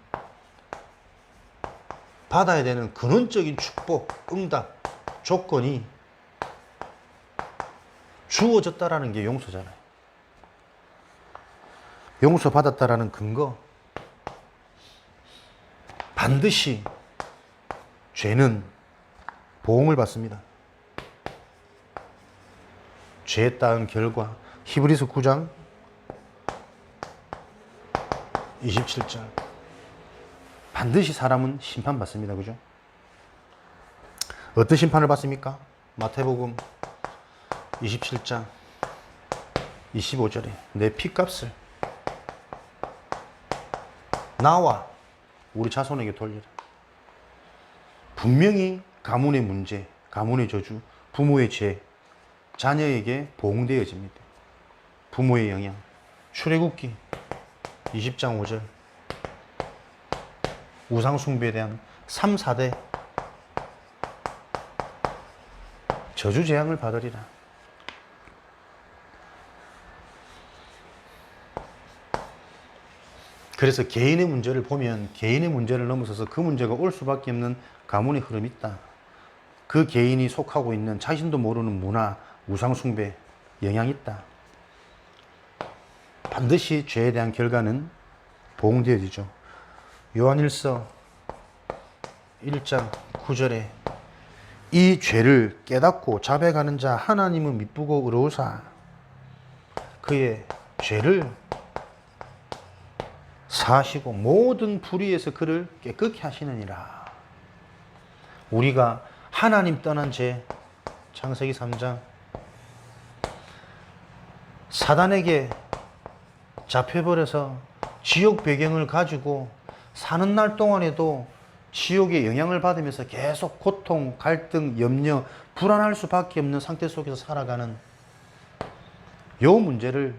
받아야 되는 근원적인 축복, 응답, 조건이 주어졌다라는 게 용서잖아요. 용서받았다라는 근거. 반드시 죄는 보응을 받습니다. 죄에 따른 결과. 히브리서 9장 27절. 반드시 사람은 심판받습니다. 그죠? 어떤 심판을 받습니까? 마태복음 27장 25절에 내 피값을 나와 우리 자손에게 돌리라. 분명히 가문의 문제, 가문의 저주, 부모의 죄, 자녀에게 보응되어집니다. 부모의 영향. 출애굽기 20장 5절. 우상숭배에 대한 3, 4대 저주 재앙을 받으리라. 그래서 개인의 문제를 보면 개인의 문제를 넘어서서 그 문제가 올 수밖에 없는 가문의 흐름이 있다. 그 개인이 속하고 있는 자신도 모르는 문화, 우상숭배, 영향이 있다. 반드시 죄에 대한 결과는 보응되어지죠. 요한일서 1장 9절에 이 죄를 깨닫고 자백하는 자 하나님은 미쁘고 의로우사 그의 죄를 사하시고 모든 불의에서 그를 깨끗게 하시느니라. 우리가 하나님 떠난 죄, 창세기 3장 사단에게 잡혀버려서 지옥 배경을 가지고 사는 날 동안에도 지옥의 영향을 받으면서 계속 고통, 갈등, 염려, 불안할 수밖에 없는 상태 속에서 살아가는 요 문제를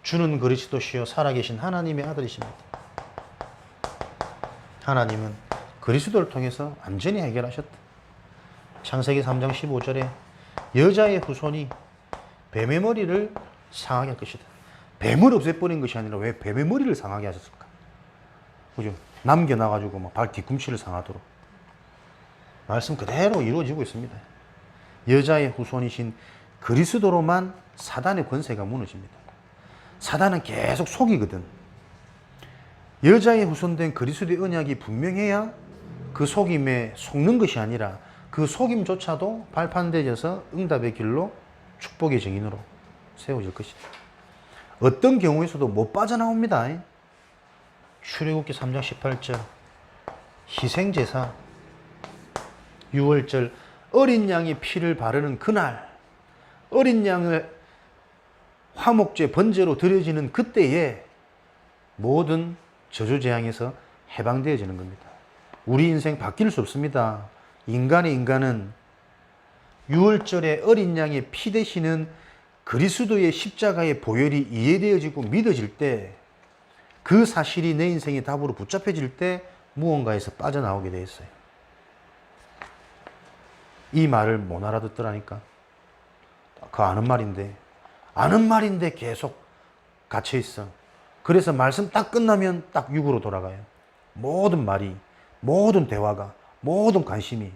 주는 그리스도시요 살아계신 하나님의 아들이십니다. 하나님은 그리스도를 통해서 완전히 해결하셨다. 창세기 3장 15절에 여자의 후손이 뱀의 머리를 상하게 할 것이다. 뱀을 없애버린 것이 아니라 왜 뱀의 머리를 상하게 하셨을까? 그죠? 남겨놔가지고 막 발 뒤꿈치를 상하도록. 말씀 그대로 이루어지고 있습니다. 여자의 후손이신 그리스도로만 사단의 권세가 무너집니다. 사단은 계속 속이거든. 여자의 후손된 그리스도의 언약이 분명해야 그 속임에 속는 것이 아니라 그 속임조차도 발판되어서 응답의 길로 축복의 증인으로 세워질 것이다. 어떤 경우에서도 못 빠져나옵니다. 출애굽기 3장 18절 희생제사 6월절 어린 양의 피를 바르는 그날 어린 양을 화목제 번제로 드려지는 그때에 모든 저주재앙에서 해방되어지는 겁니다. 우리 인생 바뀔 수 없습니다. 인간은 6월절에 어린 양의 피 되시는 그리스도의 십자가의 보혈이 이해되어지고 믿어질 때 그 사실이 내 인생의 답으로 붙잡혀질 때 무언가에서 빠져나오게 돼 있어요. 이 말을 못 알아듣더라니까. 그 아는 말인데 계속 갇혀 있어. 그래서 말씀 딱 끝나면 딱 육으로 돌아가요. 모든 말이, 모든 대화가, 모든 관심이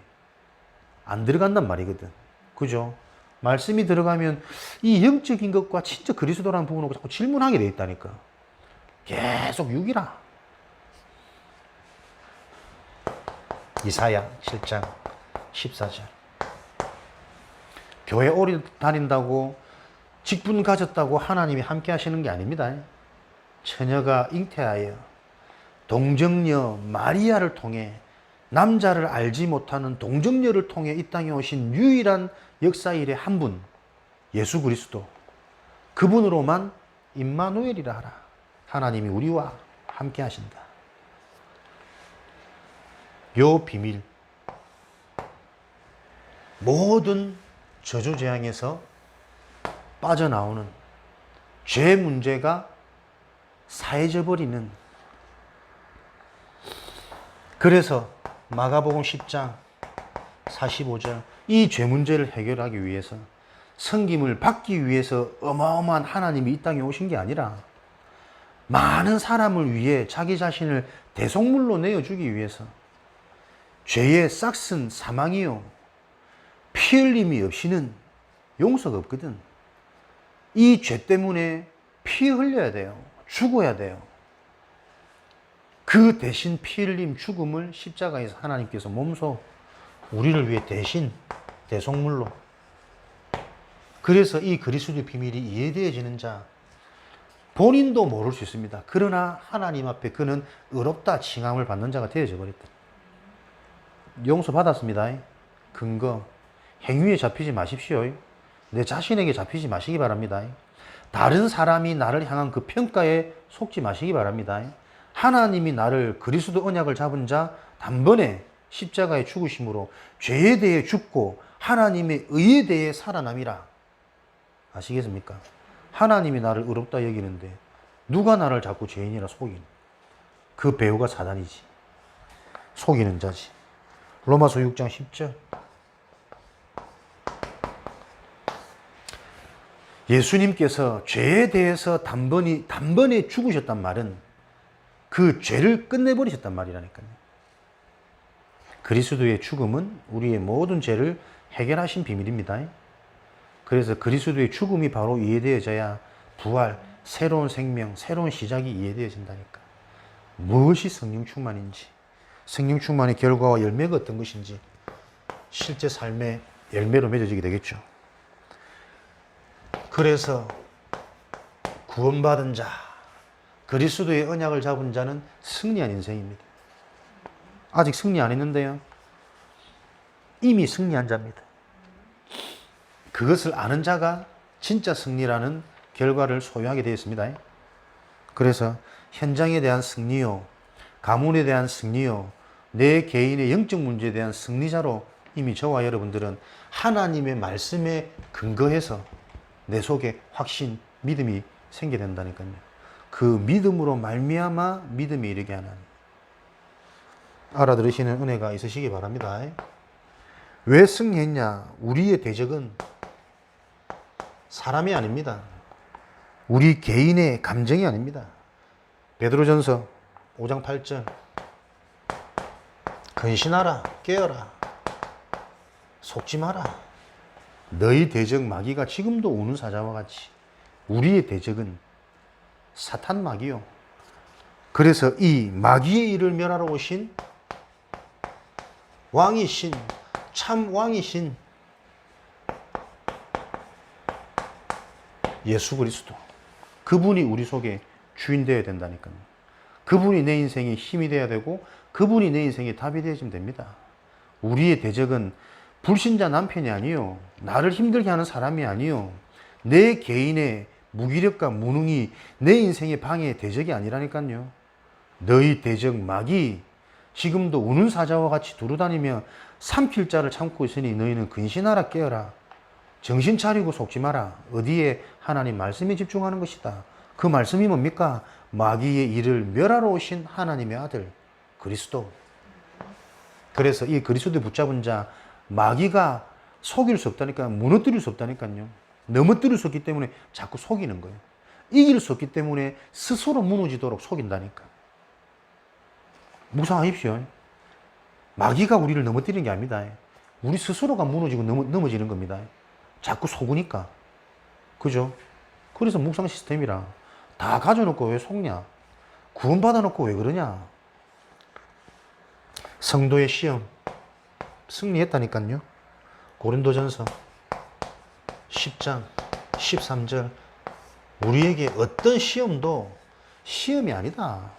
안 들어간단 말이거든. 그죠? 말씀이 들어가면 이 영적인 것과 진짜 그리스도라는 부분을 자꾸 질문하게 돼 있다니까. 계속 육이라. 이사야 7장 14절. 교회 오래 다닌다고 직분 가졌다고 하나님이 함께 하시는 게 아닙니다. 처녀가 잉태하여 동정녀 마리아를 통해 남자를 알지 못하는 동정녀를 통해 이 땅에 오신 유일한 역사일의 한 분, 예수 그리스도. 그분으로만 임마누엘이라 하라. 하나님이 우리와 함께 하신다. 요 비밀, 모든 저주재앙에서 빠져나오는 죄 문제가 사해져 버리는. 그래서 마가복음 10장 45절 이 죄 문제를 해결하기 위해서 섬김을 받기 위해서 어마어마한 하나님이 이 땅에 오신 게 아니라 많은 사람을 위해 자기 자신을 대속물로 내어주기 위해서 죄의 싹슨 사망이요 피 흘림이 없이는 용서가 없거든. 이 죄 때문에 피 흘려야 돼요. 죽어야 돼요. 그 대신 피 흘림 죽음을 십자가에서 하나님께서 몸소 우리를 위해 대신 대속물로. 그래서 이 그리스도의 비밀이 이해되어지는 자 본인도 모를 수 있습니다. 그러나 하나님 앞에 그는 의롭다 칭함을 받는 자가 되어져 버렸다. 용서받았습니다. 근거 행위에 잡히지 마십시오. 내 자신에게 잡히지 마시기 바랍니다. 다른 사람이 나를 향한 그 평가에 속지 마시기 바랍니다. 하나님이 나를 그리스도 언약을 잡은 자 단번에 십자가의 죽으심으로 죄에 대해 죽고 하나님의 의에 대해 살아남이라. 아시겠습니까? 하나님이 나를 의롭다 여기는데 누가 나를 자꾸 죄인이라 속이는? 그 배우가 사단이지. 속이는 자지. 로마서 6장 10절. 예수님께서 죄에 대해서 단번에 죽으셨단 말은 그 죄를 끝내버리셨단 말이라니까요. 그리스도의 죽음은 우리의 모든 죄를 해결하신 비밀입니다. 그래서 그리스도의 죽음이 바로 이해되어져야 부활, 새로운 생명, 새로운 시작이 이해되어진다니까. 무엇이 성령 충만인지, 성령 충만의 결과와 열매가 어떤 것인지 실제 삶의 열매로 맺어지게 되겠죠. 그래서 구원받은 자, 그리스도의 언약을 잡은 자는 승리한 인생입니다. 아직 승리 안 했는데요. 이미 승리한 자입니다. 그것을 아는 자가 진짜 승리라는 결과를 소유하게 되었습니다. 그래서 현장에 대한 승리요, 가문에 대한 승리요, 내 개인의 영적 문제에 대한 승리자로 이미 저와 여러분들은 하나님의 말씀에 근거해서 내 속에 확신, 믿음이 생기게 된다니까요. 그 믿음으로 말미암아 믿음에 이르게 하나님. 알아들으시는 은혜가 있으시기 바랍니다. 왜 승리했냐? 우리의 대적은 사람이 아닙니다. 우리 개인의 감정이 아닙니다. 베드로전서 5장 8절 근신하라, 깨어라, 속지 마라. 너희 대적 마귀가 지금도 우는 사자와 같이. 우리의 대적은 사탄 마귀요. 그래서 이 마귀의 일을 멸하러 오신 왕이신, 참 왕이신 예수 그리스도, 그분이 우리 속에 주인 되어야 된다니까요. 그분이 내 인생의 힘이 되어야 되고 그분이 내 인생의 답이 되어지면 됩니다. 우리의 대적은 불신자 남편이 아니요, 나를 힘들게 하는 사람이 아니요, 내 개인의 무기력과 무능이 내 인생의 방해의 대적이 아니라니까요. 너희 대적 마귀 지금도 우는 사자와 같이 두루다니며 삼킬 자를 참고 있으니 너희는 근신하라, 깨어라, 정신 차리고 속지 마라. 어디에? 하나님 말씀에 집중하는 것이다. 그 말씀이 뭡니까? 마귀의 일을 멸하러 오신 하나님의 아들 그리스도. 그래서 이 그리스도에 붙잡은 자, 마귀가 속일 수 없다니까요. 무너뜨릴 수 없다니까요. 넘어뜨릴 수 없기 때문에 자꾸 속이는 거예요. 이길 수 없기 때문에 스스로 무너지도록 속인다니까. 묵상하십시오. 마귀가 우리를 넘어뜨리는 게 아닙니다. 우리 스스로가 무너지고 넘어지는 겁니다. 자꾸 속으니까. 그죠? 그래서 묵상 시스템이라. 다 가져놓고 왜 속냐? 구원받아놓고 왜 그러냐? 성도의 시험 승리했다니까요. 고린도전서 10장 13절 우리에게 어떤 시험도 시험이 아니다.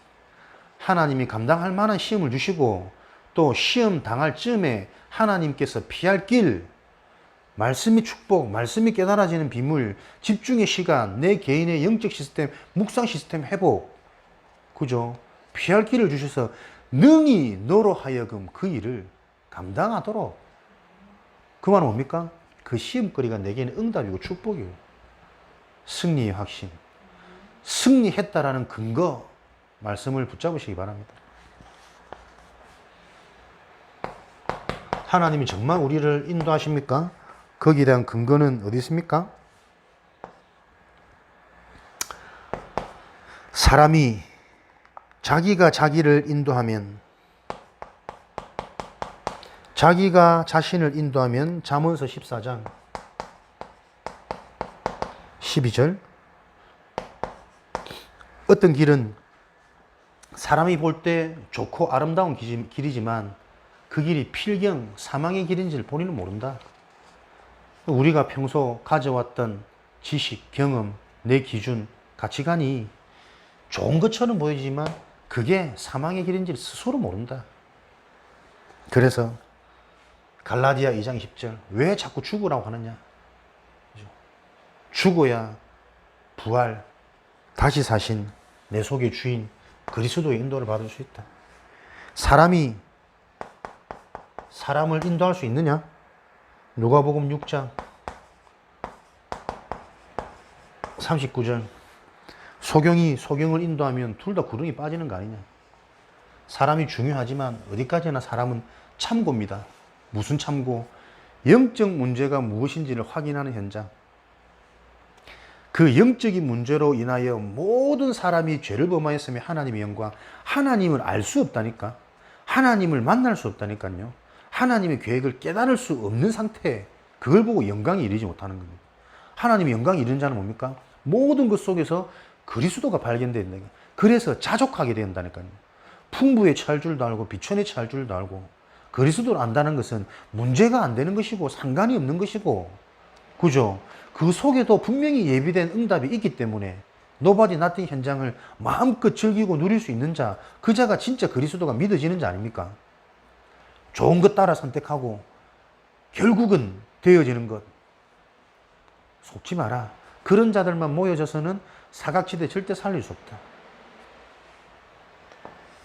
하나님이 감당할 만한 시험을 주시고 또 시험 당할 즈음에 하나님께서 피할 길, 말씀이 축복, 말씀이 깨달아지는 비밀, 집중의 시간, 내 개인의 영적 시스템, 묵상 시스템 회복, 그죠? 피할 길을 주셔서 능히 너로 하여금 그 일을 감당하도록. 그 말은 뭡니까? 그 시험거리가 내게는 응답이고 축복이에요. 승리의 확신, 승리했다라는 근거, 말씀을 붙잡으시기 바랍니다. 하나님이 정말 우리를 인도하십니까? 거기에 대한 근거는 어디 있습니까? 사람이 자기가 자기를 인도하면, 자기가 자신을 인도하면 잠언서 14장 12절 어떤 길은 사람이 볼 때 좋고 아름다운 길이지만 그 길이 필경, 사망의 길인지를 본인은 모른다. 우리가 평소 가져왔던 지식, 경험, 내 기준, 가치관이 좋은 것처럼 보이지만 그게 사망의 길인지를 스스로 모른다. 그래서 갈라디아 2장 10절 왜 자꾸 죽으라고 하느냐? 죽어야 부활, 다시 사신 내 속의 주인 그리스도의 인도를 받을 수 있다. 사람이 사람을 인도할 수 있느냐? 누가복음 6장 39절 소경이 소경을 인도하면 둘 다 구렁이 빠지는 거 아니냐? 사람이 중요하지만 어디까지나 사람은 참고입니다. 무슨 참고? 영적 문제가 무엇인지를 확인하는 현장. 그 영적인 문제로 인하여 모든 사람이 죄를 범하였으며 하나님의 영광, 하나님을 알 수 없다니까. 하나님을 만날 수 없다니까요. 하나님의 계획을 깨달을 수 없는 상태, 그걸 보고 영광이 이르지 못하는 겁니다. 하나님의 영광이 이르는 자는 뭡니까? 모든 것 속에서 그리스도가 발견된다. 그래서 자족하게 된다니까요. 풍부에 처할 줄도 알고 비천에 처할 줄도 알고 그리스도를 안다는 것은 문제가 안 되는 것이고 상관이 없는 것이고, 그죠? 그 속에도 분명히 예비된 응답이 있기 때문에 노바디 나띵 현장을 마음껏 즐기고 누릴 수 있는 자, 그 자가 진짜 그리스도가 믿어지는 자 아닙니까? 좋은 것 따라 선택하고 결국은 되어지는 것 속지 마라. 그런 자들만 모여져서는 사각지대 절대 살릴 수 없다.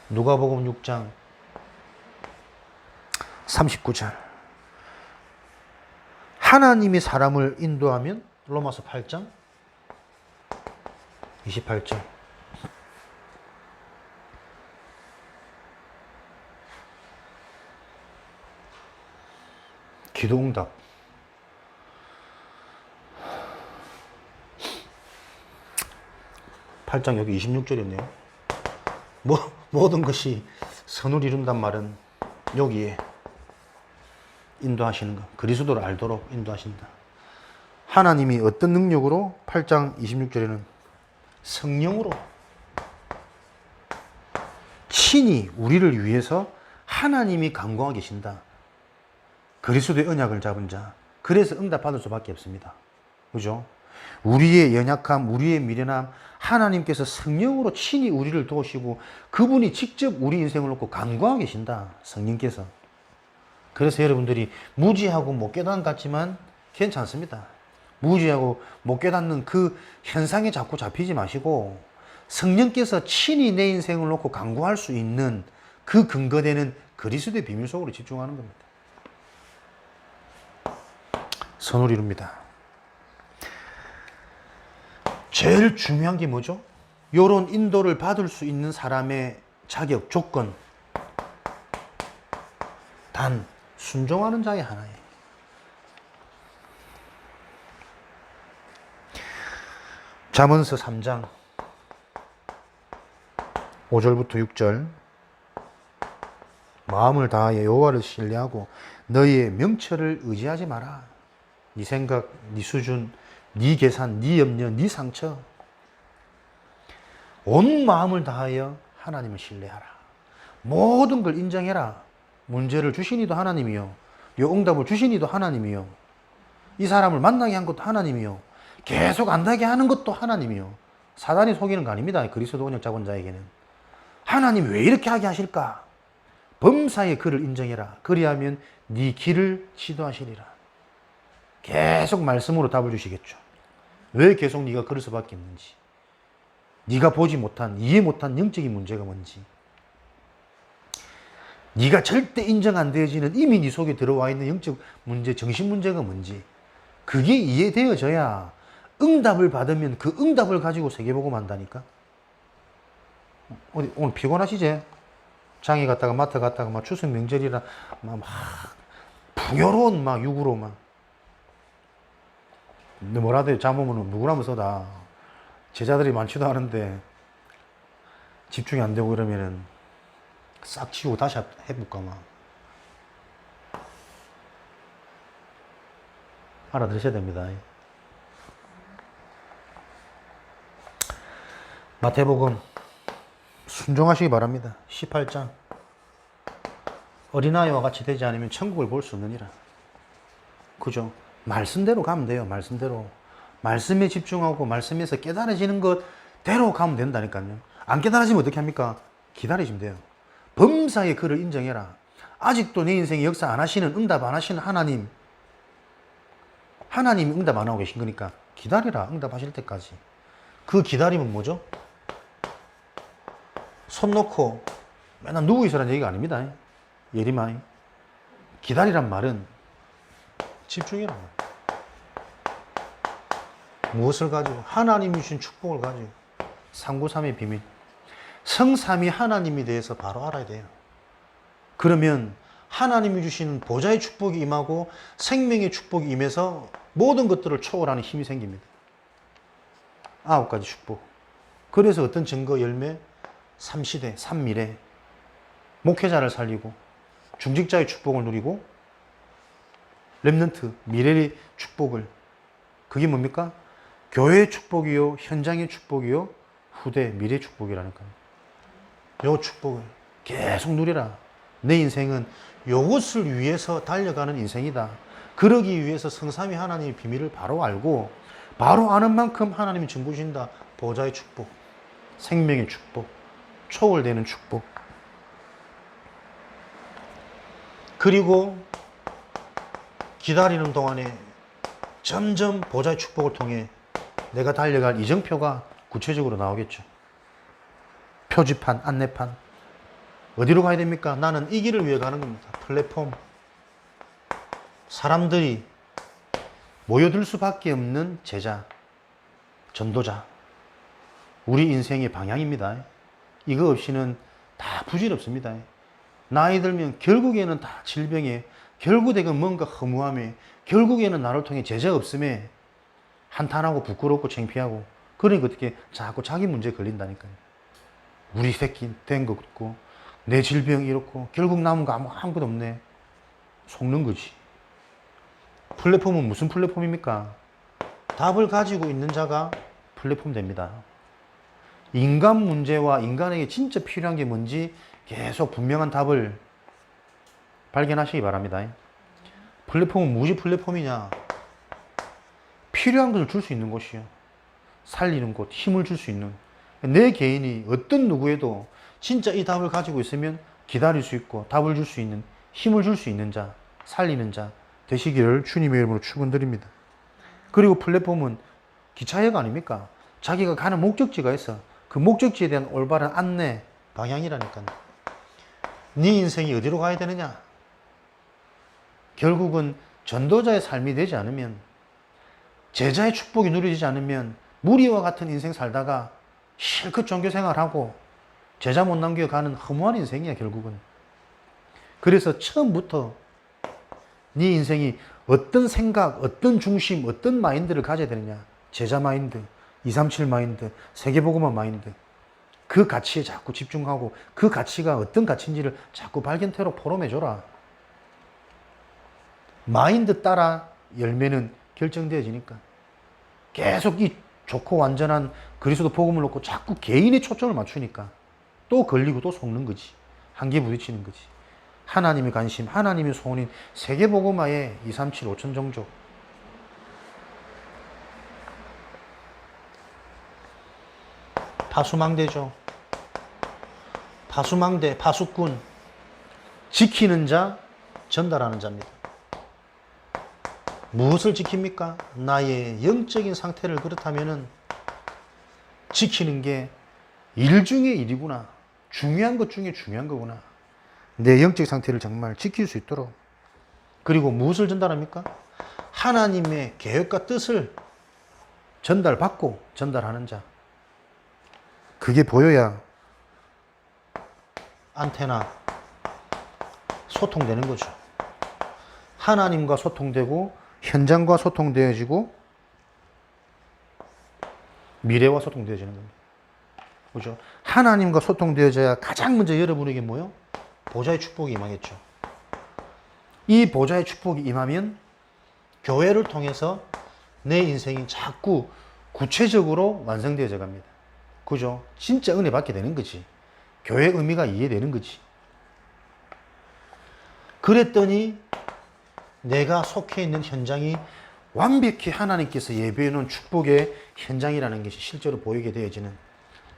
누가복음 6장 39절. 하나님이 사람을 인도하면 로마서 8장 28절. 기도응답. 팔장 여기 26절이었네요. 모든 것이 선을 이룬단 말은 여기에 인도하시는 것, 그리스도를 알도록 인도하신다. 하나님이 어떤 능력으로? 8장 26절에는 성령으로 친히 우리를 위해서 하나님이 간구하고 계신다. 그리스도의 언약을 잡은 자, 그래서 응답받을 수밖에 없습니다. 그죠? 우리의 연약함, 우리의 미련함, 하나님께서 성령으로 친히 우리를 도우시고 그분이 직접 우리 인생을 놓고 간구하고 계신다. 성령께서. 그래서 여러분들이 무지하고 못 깨닫는 것 같지만 괜찮습니다. 무지하고 못 깨닫는 그 현상에 자꾸 잡히지 마시고 성령께서 친히 내 인생을 놓고 간구할 수 있는 그 근거되는 그리스도의 비밀 속으로 집중하는 겁니다. 선을 이룹니다. 제일 중요한 게 뭐죠? 요런 인도를 받을 수 있는 사람의 자격, 조건. 단, 순종하는 자의 하나예요. 잠언서 3장 5절부터 6절. 마음을 다하여 여호와를 신뢰하고 너희의 명철을 의지하지 마라. 네 생각, 네 수준, 네 계산, 네 염려, 네 상처. 온 마음을 다하여 하나님을 신뢰하라. 모든 걸 인정해라. 문제를 주신 이도 하나님이요, 요 응답을 주신 이도 하나님이요, 이 사람을 만나게 한 것도 하나님이요, 계속 안 나게 하는 것도 하나님이요. 사단이 속이는 거 아닙니다. 그리스도 언약 잡은 자에게는. 하나님 왜 이렇게 하게 하실까? 범사의 그를 인정해라. 그리하면 네 길을 지도하시리라. 계속 말씀으로 답을 주시겠죠. 왜 계속 네가 그럴 수밖에 없는지, 네가 보지 못한, 이해 못한 영적인 문제가 뭔지, 네가 절대 인정 안 되어지는 이미 네 속에 들어와 있는 영적 문제, 정신 문제가 뭔지, 그게 이해되어져야 응답을 받으면 그 응답을 가지고 세계복음 한다니까. 오늘 피곤하시지? 장에 갔다가 마트 갔다가 막 추석 명절이라 막 풍요로운 막 육으로 막. 근데 뭐라도 잡으면 누구라면 써다. 제자들이 많지도 않은데 집중이 안 되고 이러면은 싹 치우고 다시 해볼까 막. 알아들으셔야 됩니다. 마태복음 순종하시기 바랍니다. 18장. 어린아이와 같이 되지 않으면 천국을 볼 수 없느니라. 그죠? 말씀대로 가면 돼요. 말씀대로. 말씀에 집중하고 말씀에서 깨달아지는 것대로 가면 된다니까요. 안 깨달아지면 어떻게 합니까? 기다리시면 돼요. 범사의 그를 인정해라. 아직도 내 인생에 역사 안 하시는, 응답 안 하시는 하나님이 응답 안 하고 계신 거니까 기다리라. 응답하실 때까지. 그 기다림은 뭐죠? 손 놓고 맨날 누워 있으라는 얘기가 아닙니다. 예림아. 기다리란 말은 집중해라. 무엇을 가지고? 하나님이 주신 축복을 가지고. 393의 비밀. 성삼위 하나님에 대해서 바로 알아야 돼요. 그러면 하나님이 주시는 보좌의 축복이 임하고 생명의 축복이 임해서 모든 것들을 초월하는 힘이 생깁니다. 9가지 축복. 그래서 어떤 증거 열매? 3시대, 3미래. 목회자를 살리고 중직자의 축복을 누리고 렘넌트, 미래의 축복을. 그게 뭡니까? 교회의 축복이요, 현장의 축복이요, 후대, 미래의 축복이라니까요. 요 축복을 계속 누리라. 내 인생은 요것을 위해서 달려가는 인생이다. 그러기 위해서 성삼위 하나님의 비밀을 바로 알고 바로 아는 만큼 하나님이 증거 주신다. 보좌의 축복, 생명의 축복, 초월되는 축복. 그리고 기다리는 동안에 점점 보좌의 축복을 통해 내가 달려갈 이정표가 구체적으로 나오겠죠. 표지판, 안내판. 어디로 가야 됩니까? 나는 이 길을 위해 가는 겁니다. 플랫폼. 사람들이 모여들 수밖에 없는 제자, 전도자. 우리 인생의 방향입니다. 이거 없이는 다 부질없습니다. 나이 들면 결국에는 다 질병에, 결국에는 뭔가 허무함에, 결국에는 나를 통해 제자 없음에 한탄하고 부끄럽고 창피하고, 그러니까 어떻게 자꾸 자기 문제에 걸린다니까요. 우리 새끼 된 거 없고 내 질병 이렇고 결국 남은 거 아무것도 없네. 속는 거지. 플랫폼은 무슨 플랫폼입니까? 답을 가지고 있는 자가 플랫폼 됩니다. 인간 문제와 인간에게 진짜 필요한 게 뭔지 계속 분명한 답을 발견하시기 바랍니다. 플랫폼은 무엇이 플랫폼이냐? 필요한 것을 줄 수 있는 곳이요. 살리는 곳, 힘을 줄 수 있는. 내 개인이 어떤 누구에도 진짜 이 답을 가지고 있으면 기다릴 수 있고 답을 줄 수 있는, 힘을 줄 수 있는 자, 살리는 자 되시기를 주님의 이름으로 축원드립니다. 그리고 플랫폼은 기차역 아닙니까? 자기가 가는 목적지가 있어. 그 목적지에 대한 올바른 안내, 방향이라니까요. 네 인생이 어디로 가야 되느냐? 결국은 전도자의 삶이 되지 않으면, 제자의 축복이 누려지지 않으면 무리와 같은 인생 살다가 실컷 종교생활하고 제자 못 남겨가는 허무한 인생이야 결국은. 그래서 처음부터 네 인생이 어떤 생각, 어떤 중심, 어떤 마인드를 가져야 되느냐. 제자 마인드, 237 마인드, 세계복음화 마인드. 그 가치에 자꾸 집중하고 그 가치가 어떤 가치인지를 자꾸 발견태로 포럼해줘라. 마인드 따라 열매는 결정되어지니까. 계속 이 좋고 완전한 그리스도 복음을 놓고 자꾸 개인의 초점을 맞추니까 또 걸리고 또 속는 거지. 한계 부딪히는 거지. 하나님의 관심, 하나님의 소원인 세계복음화의 237 5천 종족. 파수망대죠. 파수망대, 파수꾼. 지키는 자, 전달하는 자입니다. 무엇을 지킵니까? 나의 영적인 상태를 그렇다면은 지키는 게 일 중에 일이구나. 중요한 것 중에 중요한 거구나. 내 영적 상태를 정말 지킬 수 있도록. 그리고 무엇을 전달합니까? 하나님의 계획과 뜻을 전달받고 전달하는 자. 그게 보여야 안테나 소통되는 거죠. 하나님과 소통되고 현장과 소통되어지고 미래와 소통되어지는 겁니다. 그죠? 하나님과 소통되어져야 가장 먼저 여러분에게 뭐요? 보좌의 축복이 임하겠죠. 이 보좌의 축복이 임하면 교회를 통해서 내 인생이 자꾸 구체적으로 완성되어져 갑니다. 그죠? 진짜 은혜 받게 되는 거지. 교회 의미가 이해되는 거지. 그랬더니 내가 속해 있는 현장이 완벽히 하나님께서 예배해 놓은 축복의 현장이라는 것이 실제로 보이게 되어지는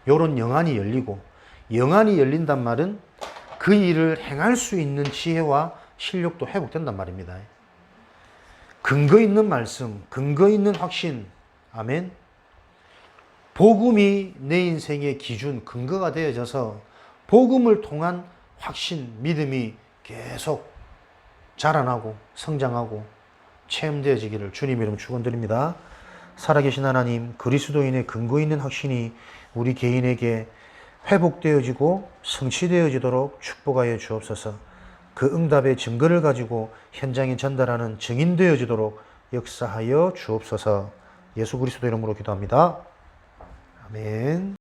이런 영안이 열리고, 영안이 열린단 말은 그 일을 행할 수 있는 지혜와 실력도 회복된단 말입니다. 근거 있는 말씀, 근거 있는 확신. 아멘. 복음이 내 인생의 기준, 근거가 되어져서 복음을 통한 확신, 믿음이 계속 자라나고 성장하고 체험되어지기를 주님 이름 축원드립니다. 살아계신 하나님, 그리스도인의 근거 있는 확신이 우리 개인에게 회복되어지고 성취되어지도록 축복하여 주옵소서. 그 응답의 증거를 가지고 현장에 전달하는 증인되어지도록 역사하여 주옵소서. 예수 그리스도 이름으로 기도합니다. 아멘.